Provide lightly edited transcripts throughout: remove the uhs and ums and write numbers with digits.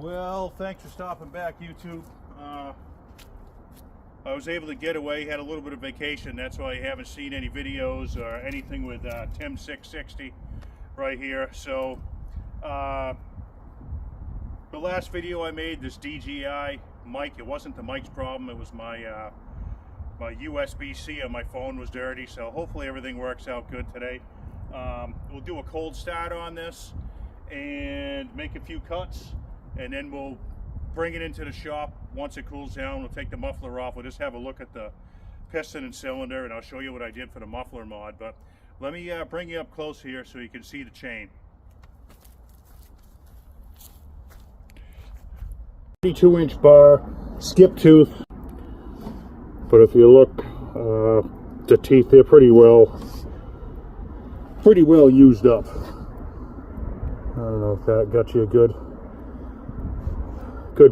Well, thanks for stopping back, YouTube. I was able to get away, had a little bit of vacation. That's why you haven't seen any videos or anything with MS660 right here. So the last video I made, this DJI mic, it wasn't the mic's problem, it was my my USB-C on my phone was dirty. So hopefully everything works out good today. We'll do a cold start on this and make a few cuts, and then we'll bring it into the shop. Once it cools down, we'll take the muffler off. We'll just have a look at the piston and cylinder, and I'll show you what I did for the muffler mod. But let me bring you up close here so you can see the chain. 32-inch bar, skip tooth. But if you look, the teeth, they're pretty well used up. I don't know if that got you a good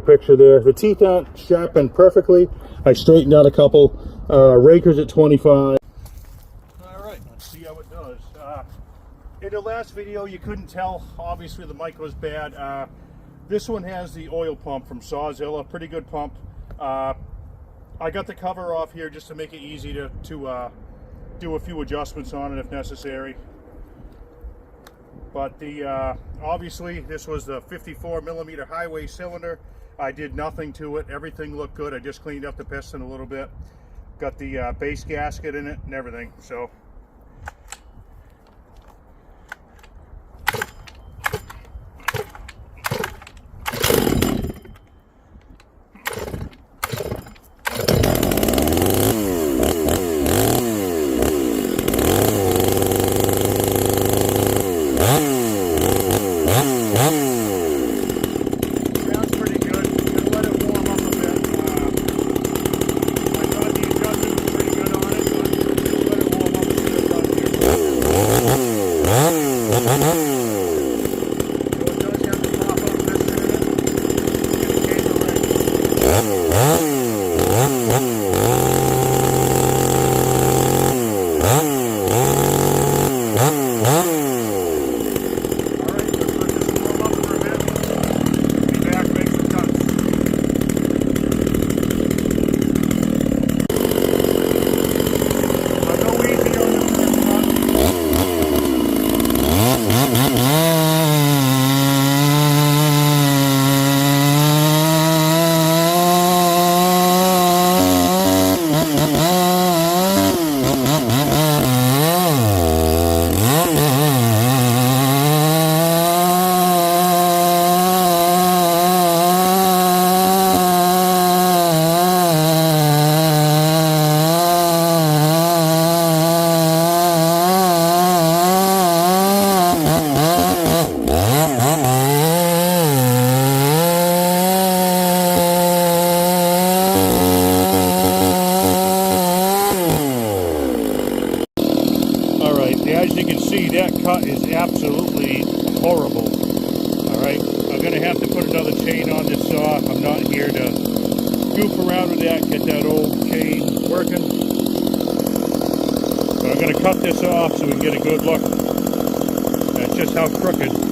picture there. The teeth aren't sharpened perfectly. I straightened out a couple. Rakers at 25. Alright, let's see how it does. In the last video you couldn't tell, obviously the mic was bad. This one has the oil pump from Sawzilla, pretty good pump. I got the cover off here just to make it easy to do a few adjustments on it if necessary. But the obviously this was the 54mm Hyway cylinder. I did nothing to it. Everything looked good. I just cleaned up the piston a little bit. Got the base gasket in it and everything. So as you can see, that cut is absolutely horrible. Alright, I'm going to have to put another chain on this saw. I'm not here to goof around with that, get that old chain working. But I'm going to cut this off so we can get a good look at just how crooked.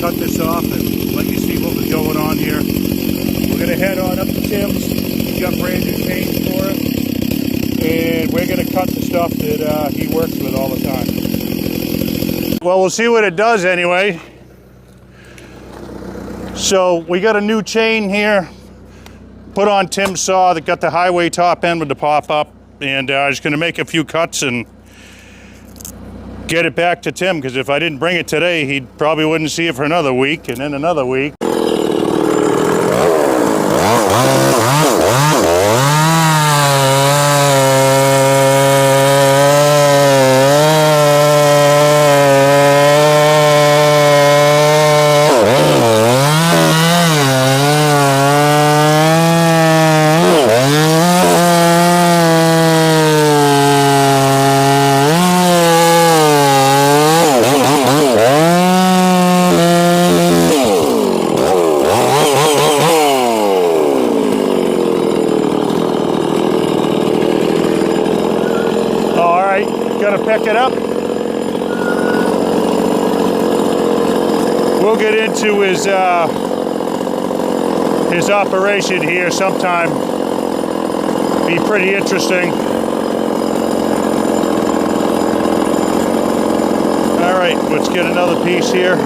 Cut this off and let you see what was going on here. We're going to head on up to Tim's. He's got brand new chains for it, and we're going to cut the stuff that he works with all the time. Well, we'll see what it does anyway. So we got a new chain here, put on Tim's saw that got the Hyway top end with the pop-up, and I'm just going to make a few cuts and get it back to Tim, because if I didn't bring it today, he probably wouldn't see it for another week, and then another week. gonna pick it up. We'll get into his operation here sometime. Be pretty interesting. All right, let's get another piece here.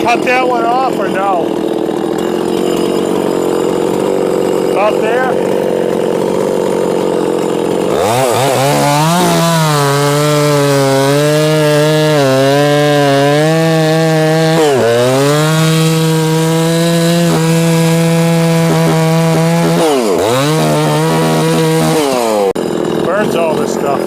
Cut that one off or no? About there? Burns all this stuff.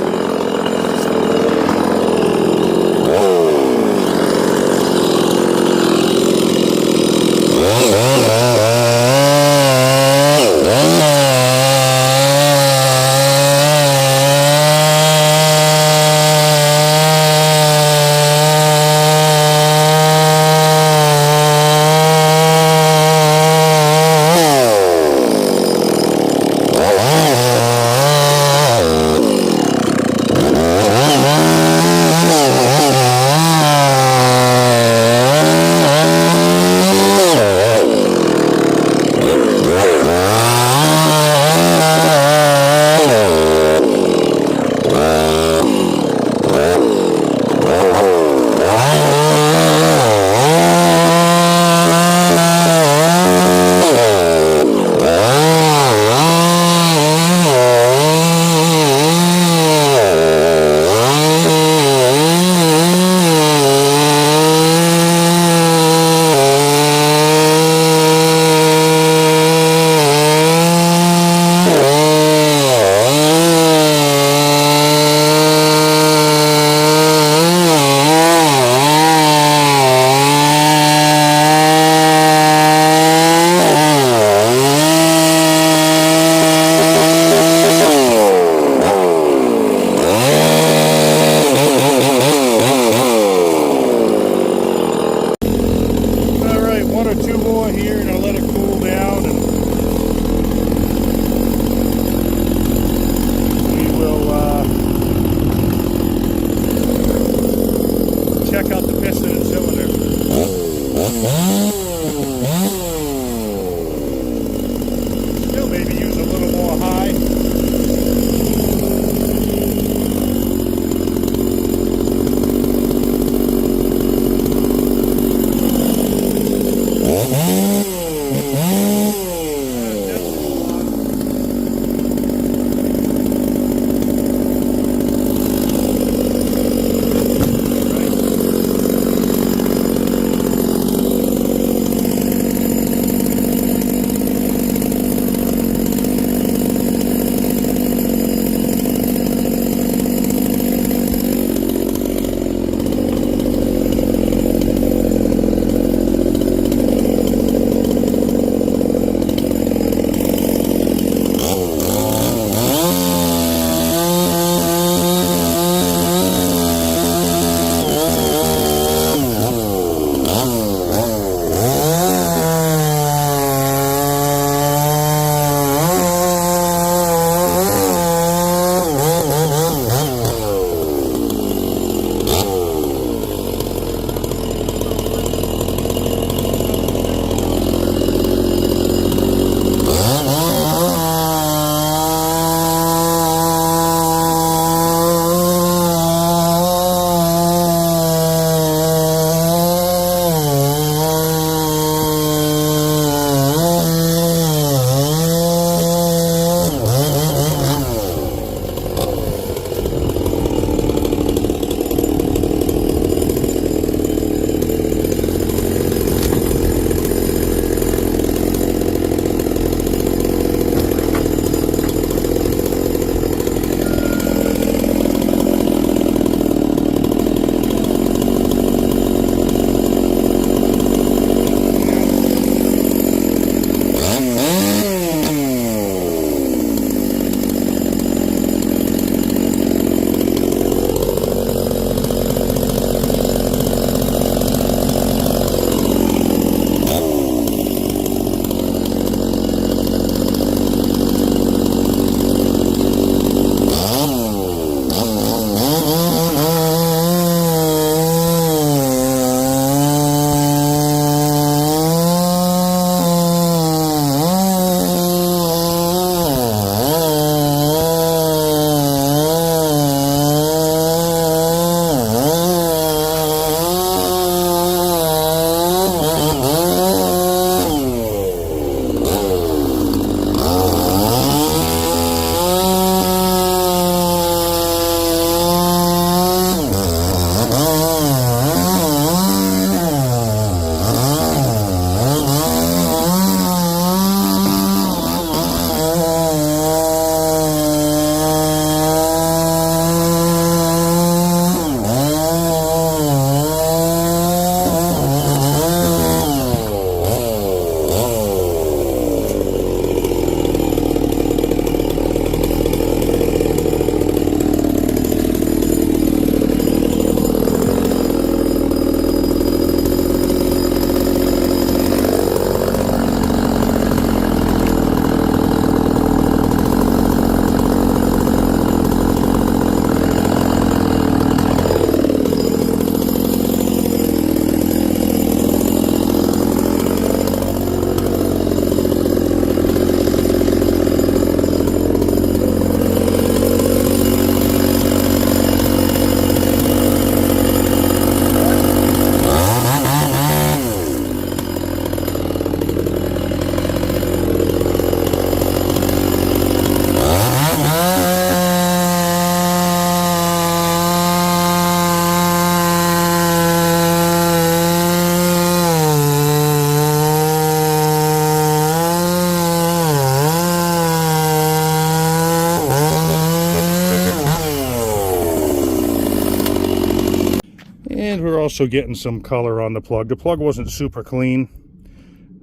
And we're also getting some color on the plug. The plug wasn't super clean,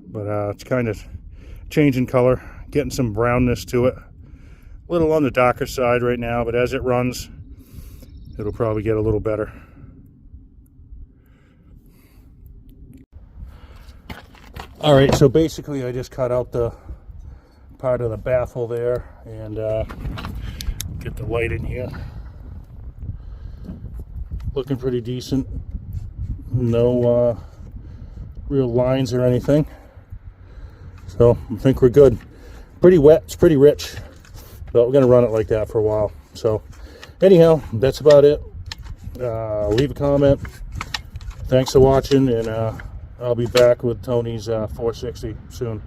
but it's kind of changing color, getting some brownness to it. A little on the darker side right now, but as it runs, it'll probably get a little better. All right, so basically I just cut out the part of the baffle there and get the light in here. Looking pretty decent. No real lines or anything. So I think we're good. Pretty wet, it's pretty rich, but we're gonna run it like that for a while. So anyhow, that's about it. Leave a comment. Thanks for watching, and I'll be back with Tony's 460 soon.